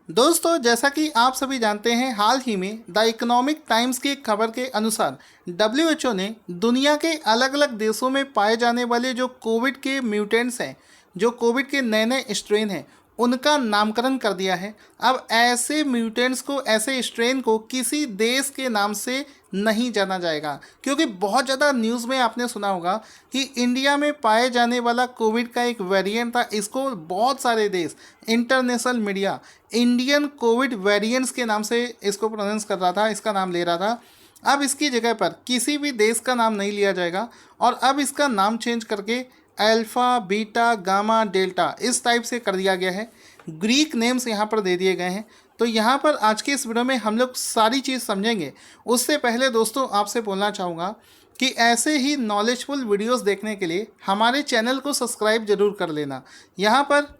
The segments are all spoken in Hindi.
दोस्तों, जैसा कि आप सभी जानते हैं, हाल ही में द इकोनॉमिक टाइम्स की एक खबर के अनुसार डब्ल्यूएचओ ने दुनिया के अलग अलग देशों में पाए जाने वाले जो कोविड के म्यूटेंट्स हैं, जो कोविड के नए नए स्ट्रेन हैं, उनका नामकरण कर दिया है। अब ऐसे म्यूटेंट्स को, ऐसे स्ट्रेन को किसी देश के नाम से नहीं जाना जाएगा, क्योंकि बहुत ज़्यादा न्यूज़ में आपने सुना होगा कि इंडिया में पाए जाने वाला कोविड का एक वेरिएंट था। इसको बहुत सारे देश, international media Indian Covid variants के नाम से इसको प्रोनाउंस कर रहा था, इसका नाम ले रहा था। अब इसकी जगह पर किसी भी देश का नाम नहीं लिया जाएगा और अब इसका नाम चेंज करके अल्फ़ा, बीटा, गामा, डेल्टा इस टाइप से कर दिया गया है। ग्रीक नेम्स यहाँ पर दे दिए गए हैं। तो यहाँ पर आज के इस वीडियो में हम लोग सारी चीज़ समझेंगे। उससे पहले दोस्तों, आपसे बोलना चाहूँगा कि ऐसे ही नॉलेजफुल वीडियोस देखने के लिए हमारे चैनल को सब्सक्राइब जरूर कर लेना। यहाँ पर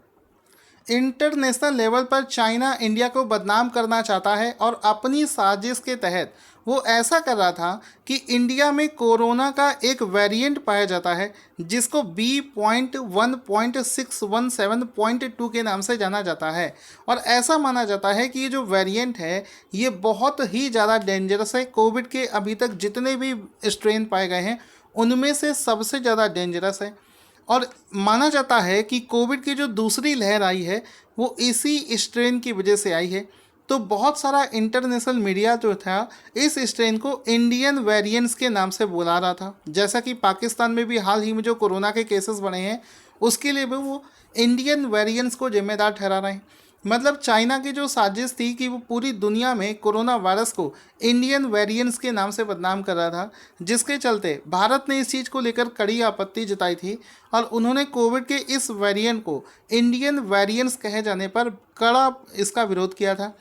इंटरनेशनल लेवल पर चाइना इंडिया को बदनाम करना चाहता है और अपनी साजिश के तहत वो ऐसा कर रहा था कि इंडिया में कोरोना का एक वेरिएंट पाया जाता है जिसको B.1.617.2 के नाम से जाना जाता है। और ऐसा माना जाता है कि ये जो वेरिएंट है ये बहुत ही ज़्यादा डेंजरस है। कोविड के अभी तक जितने भी स्ट्रेन पाए गए हैं उनमें से सबसे ज़्यादा डेंजरस है। और माना जाता है कि कोविड की जो दूसरी लहर आई है वो इसी स्ट्रेन की वजह से आई है। तो बहुत सारा इंटरनेशनल मीडिया जो था इस स्ट्रेन को इंडियन वेरिएंट्स के नाम से बुला रहा था। जैसा कि पाकिस्तान में भी हाल ही में जो कोरोना के केसेस बढ़े हैं उसके लिए भी वो इंडियन वेरिएंट्स को जिम्मेदार ठहरा रहे हैं। मतलब चाइना की जो साजिश थी कि वो पूरी दुनिया में कोरोना वायरस को इंडियन वेरिएंट्स के नाम से बदनाम कर रहा था, जिसके चलते भारत ने इस चीज़ को लेकर कड़ी आपत्ति जताई थी और उन्होंने कोविड के इस वेरिएंट को इंडियन वेरिएंट्स कहे जाने पर कड़ा इसका विरोध किया था।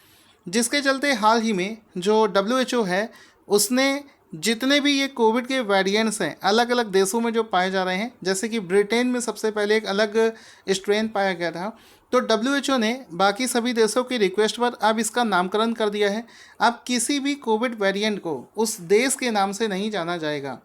जिसके चलते हाल ही में जो डब्ल्यूएचओ है उसने जितने भी ये कोविड के वेरिएंट्स हैं अलग अलग देशों में जो पाए जा रहे हैं, जैसे कि ब्रिटेन में सबसे पहले एक अलग स्ट्रेन पाया गया था, तो डब्ल्यूएचओ ने बाकी सभी देशों की रिक्वेस्ट पर अब इसका नामकरण कर दिया है। अब किसी भी कोविड वेरिएंट को उस देश के नाम से नहीं जाना जाएगा।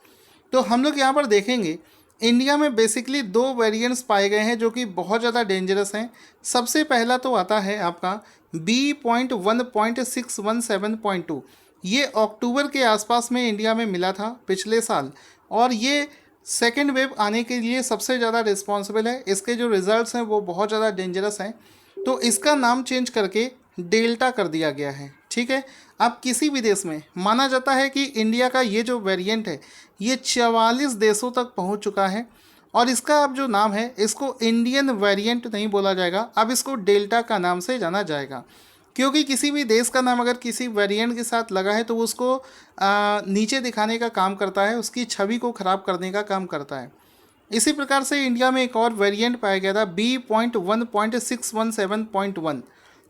तो हम लोग यहाँ पर देखेंगे इंडिया में बेसिकली दो वेरिएंट्स पाए गए हैं जो कि बहुत ज़्यादा डेंजरस हैं। सबसे पहला तो आता है आपका B.1.617.2। ये अक्टूबर के आसपास में इंडिया में मिला था पिछले साल और ये सेकेंड वेव आने के लिए सबसे ज़्यादा रिस्पॉन्सिबल है। इसके जो रिजल्ट्स हैं वो बहुत ज़्यादा डेंजरस हैं। तो इसका नाम चेंज करके डेल्टा कर दिया गया है। ठीक है, अब किसी भी देश में माना जाता है कि इंडिया का ये जो वेरिएंट है ये 44 देशों तक पहुंच चुका है और इसका अब जो नाम है इसको इंडियन वेरिएंट नहीं बोला जाएगा, अब इसको डेल्टा का नाम से जाना जाएगा। क्योंकि किसी भी देश का नाम अगर किसी वेरिएंट के साथ लगा है तो वो उसको नीचे दिखाने का काम करता है, उसकी छवि को ख़राब करने का काम करता है। इसी प्रकार से इंडिया में एक और वेरिएंट पाया गया था B.1.617.1।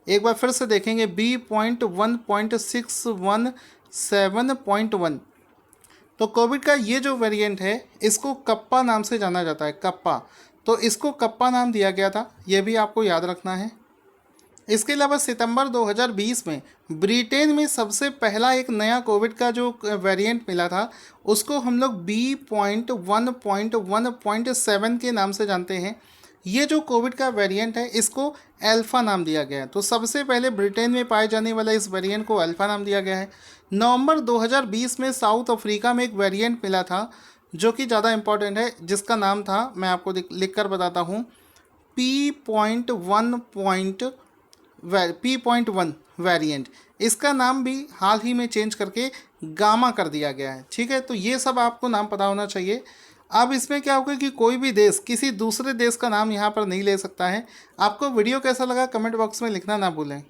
एक बार फिर से देखेंगे B.1.617.1। तो कोविड का ये जो वेरिएंट है इसको कप्पा नाम से जाना जाता है, कप्पा। तो इसको कप्पा नाम दिया गया था, ये भी आपको याद रखना है। इसके अलावा सितंबर 2020 में ब्रिटेन में सबसे पहला एक नया कोविड का जो वेरिएंट मिला था उसको हम लोग B.1.1.7 के नाम से जानते हैं। ये जो कोविड का वेरिएंट है इसको अल्फ़ा नाम दिया गया है। तो सबसे पहले ब्रिटेन में पाए जाने वाला इस वेरिएंट को अल्फ़ा नाम दिया गया है। नवंबर 2020 में साउथ अफ्रीका में एक वेरिएंट मिला था जो कि ज़्यादा इम्पॉर्टेंट है, जिसका नाम था, मैं आपको लिख कर बताता हूँ, P.1 वेरिएंट। इसका नाम भी हाल ही में चेंज करके गामा कर दिया गया है। ठीक है, तो ये सब आपको नाम पता होना चाहिए। अब इसमें क्या होगा कि कोई भी देश किसी दूसरे देश का नाम यहाँ पर नहीं ले सकता है। आपको वीडियो कैसा लगा कमेंट बॉक्स में लिखना ना भूलें।